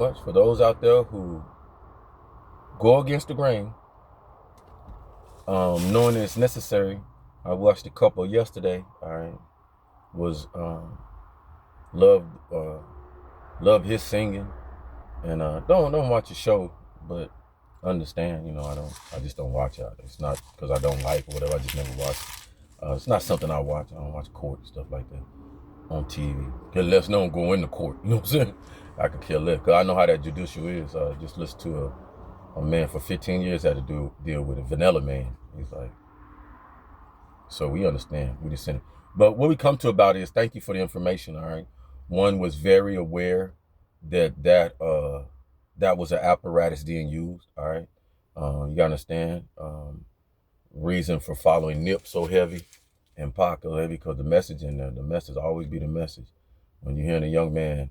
much for those out there who go against the grain, knowing that it's necessary. I watched a couple yesterday. I was loved love his singing, and don't watch the show, but understand. I just don't watch it. It's not because I don't like or whatever. I just never watch it. It's not something I watch. I don't watch court and stuff like that on TV. Care less, no one go into court. You know what I'm saying? I could care less because I know how that judicial is. Just listen to a man for 15 years had to deal with a vanilla man. He's like, so we understand. We just send it. But what we come to about is thank you for the information. All right. One was very aware that was an apparatus being used. All right. You gotta understand. Reason for following Nip so heavy and Pac so heavy because the message in there, the message always be the message. When you're hearing a young man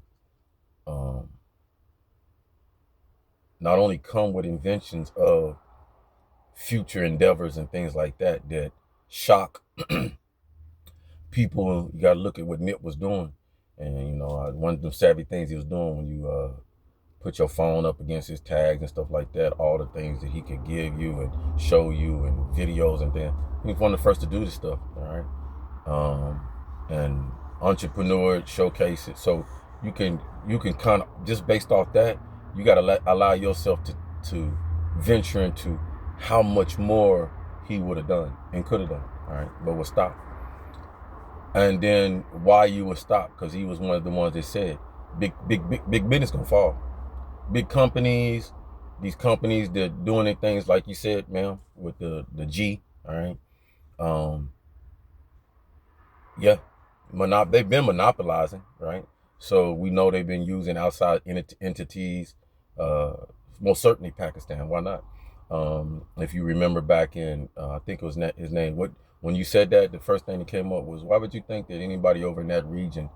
not only come with inventions of future endeavors and things like that that shock people. You got to look at what Nip was doing, and one of the savvy things he was doing when you put your phone up against his tags and stuff like that, all the things that he could give you and show you and videos and things. He was one of the first to do this stuff. All right. And entrepreneur showcase it, so you can kind of, just based off that, you got to allow yourself to venture into how much more he would have done and could have done. All right, but was stopped. And then why you were stopped? Because he was one of the ones that said big business gonna fall. Big companies, these companies that doing their things like you said, ma'am, with the G. All right. Yeah, they've been monopolizing, right? So we know they've been using outside entities, most certainly Pakistan. Why not? If you remember back in, I think it was his name. When you said that, the first thing that came up was, why would you think that anybody over in that region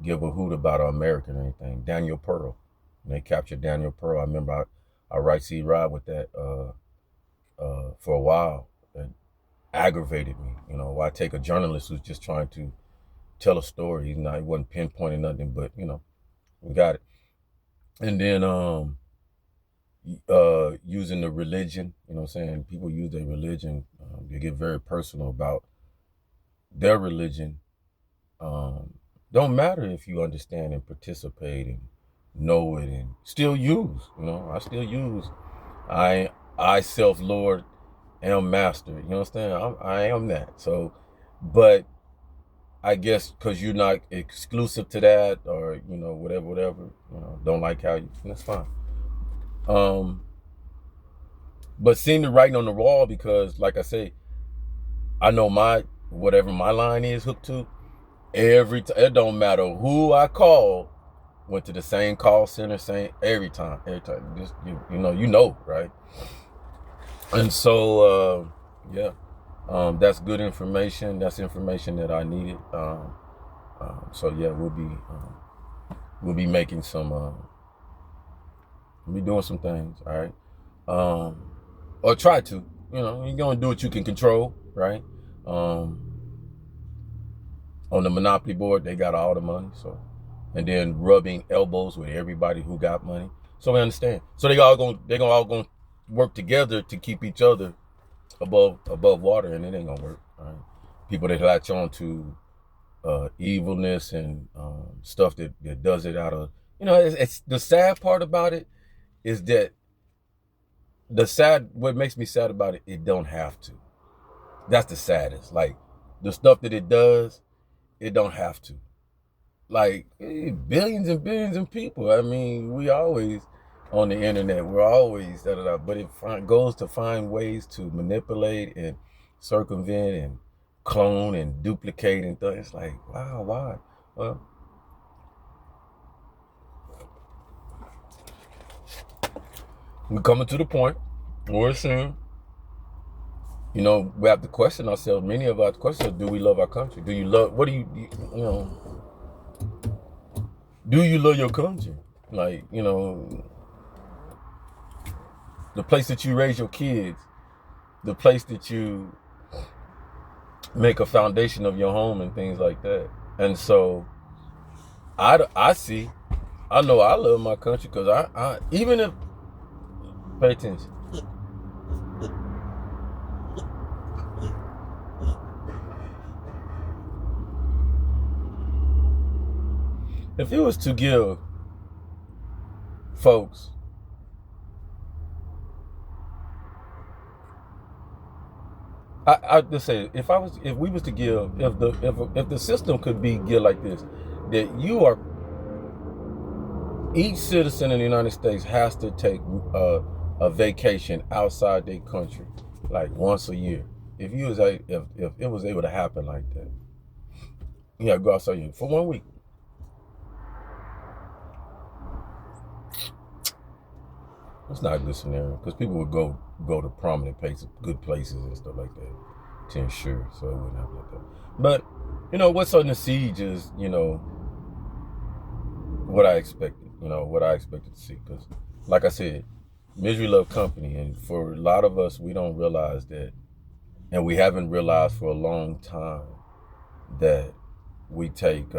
give a hoot about an American or anything? Daniel Pearl. When they captured Daniel Pearl, I remember I right see ride with that for a while. It aggravated me. Why take a journalist who's just trying to tell a story? He wasn't pinpointing nothing, but we got it. And then using the religion, what I'm saying? People use their religion. They get very personal about their religion. Don't matter if you understand and participate and know it and still use. I still use. I self Lord am master. You understand? I am that. So, but I guess because you're not exclusive to that, or whatever. Don't like how you. That's fine. But seeing the writing on the wall, because like I say, I know whatever my line is hooked to. Every time, it don't matter who I call, went to the same call center, same every time. Just right? And so yeah, that's good information. That's information that I needed. So yeah, we'll be making some. We'll be doing some things. All right. Or try to. You're gonna do what you can control, right? On the Monopoly board, they got all the money, so, and then rubbing elbows with everybody who got money. So we understand. So they're all gonna work together to keep each other above water, and it ain't gonna work. Right? People that latch on to evilness and stuff that does it out of it's the sad part about it is that what makes me sad about it, it don't have to. That's the saddest. Like the stuff that it does, it don't have to. Like billions and billions of people. I mean, we always on the internet. We're always but it goes to find ways to manipulate and circumvent and clone and duplicate and things. It's like, wow, why? Well, we're coming to the point where soon, we have to question ourselves. Many of our questions: do we love our country? Do you love? What do do you love your country? Like, the place that you raise your kids, the place that you make a foundation of your home and things like that. And so I see I know I love my country because I even if, pay attention. If it was to give folks I just say if we was to give if the system could be geared like this, that you are each citizen in the United States has to take a vacation outside their country like once a year. If you was if it was able to happen like that, you gotta go outside for 1 week. It's not a good scenario because people would go to prominent places, good places and stuff like that to ensure, so it wouldn't happen like that. But what's on the siege is what I expected. What I expected to see, because like I said, misery love company, and for a lot of us, we don't realize that, and we haven't realized for a long time that we take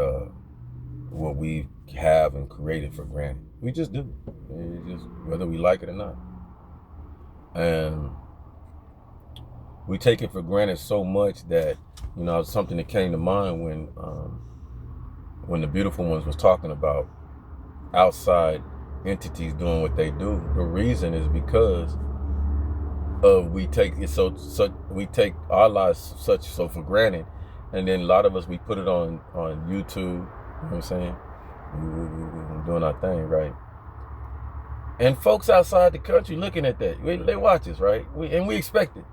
what we have and created for granted. We just do. Just whether we like it or not. And we take it for granted so much that, something that came to mind when the beautiful ones was talking about outside entities doing what they do. The reason is because of we take it we take our lives so for granted, and then a lot of us, we put it on YouTube. You know what I'm saying? We're doing our thing, right? And folks outside the country looking at that, they watch us, right? We expect it,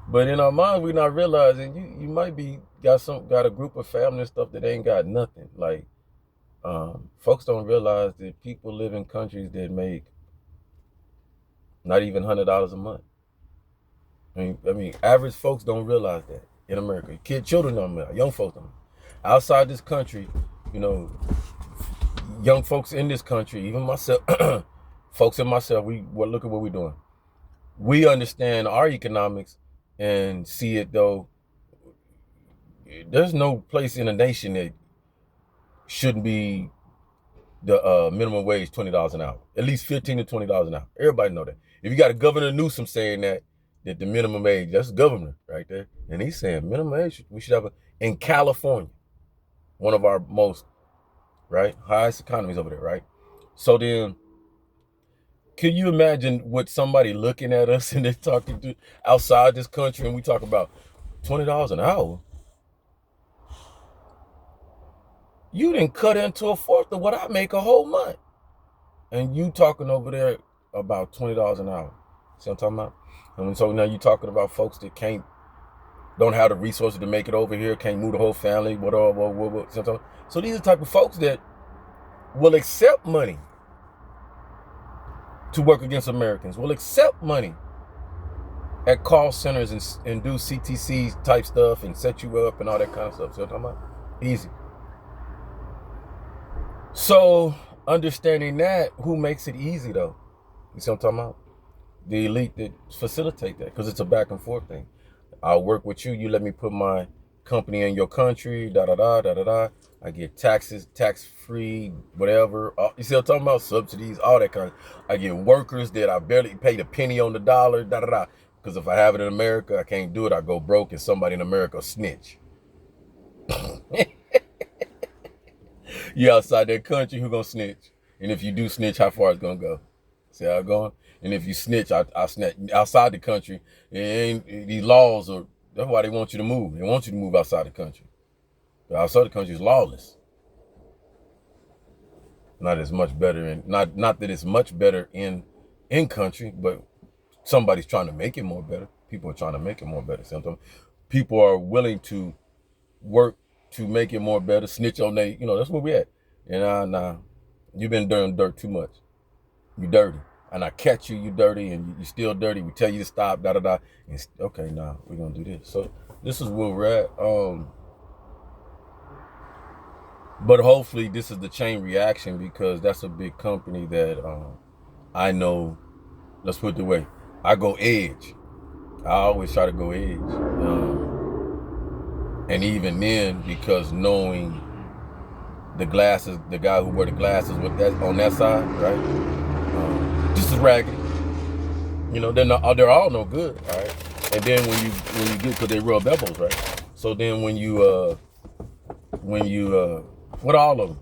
but in our mind, we're not realizing you might be got a group of family and stuff that ain't got nothing. Like, folks don't realize that people live in countries that make not even $100 a month. I mean, average folks don't realize that in America. Children don't realize, young folks don't. Outside this country, young folks in this country, even myself, folks and myself, look at what we're doing. We understand our economics and see it, though. There's no place in a nation that shouldn't be the minimum wage $20 an hour, at least $15 to $20 an hour. Everybody know that. If you got a Governor Newsom saying that the minimum age, that's governor right there, and he's saying minimum age we should have in California, one of our most highest economies over there, right? So then, can you imagine what somebody looking at us and they're talking to outside this country, and we talk about $20 an hour? You didn't cut into a fourth of what I make a whole month, and you talking over there about $20 an hour. See what I'm talking about? And so now you talking about folks that don't have the resources to make it over here, can't move the whole family, whatever. So these are the type of folks that will accept money to work against Americans, will accept money at call centers and do CTC type stuff and set you up and all that kind of stuff. See what I'm talking about? Easy. So understanding that, who makes it easy though? You see what I'm talking about? The elite that facilitate that, because it's a back and forth thing. I'll work with you. You let me put my company in your country. I get taxes, tax free, whatever. You see what I'm talking about? Subsidies, all that kind of. I get workers that I barely paid a penny on the dollar. Because if I have it in America, I can't do it. I go broke, and somebody in America snitch. You outside that country, who gonna snitch? And if you do snitch, how far it's gonna go? See how it's going? And if you snitch, I snitch outside the country. And these laws that's why they want you to move. They want you to move outside the country. But outside the country is lawless. Not as much better, not that it's much better in country, but somebody's trying to make it more better. People are trying to make it more better. Sometimes people are willing to work to make it more better. Snitch on they, that's where we at. And nah, you've been doing dirt too much. You dirty. And I catch you dirty, and you still dirty. We tell you to stop, And okay, nah, we're gonna do this. So this is where we're at. But hopefully this is the chain reaction, because that's a big company that I know. Let's put it the way, I go edge. I always try to go edge. And even then, because knowing the glasses, the guy who wore the glasses with that on that side, right? Just as raggedy. You know, they're all no good, all right? And then when you get, because they rub elbows, right? So then when you with all of them,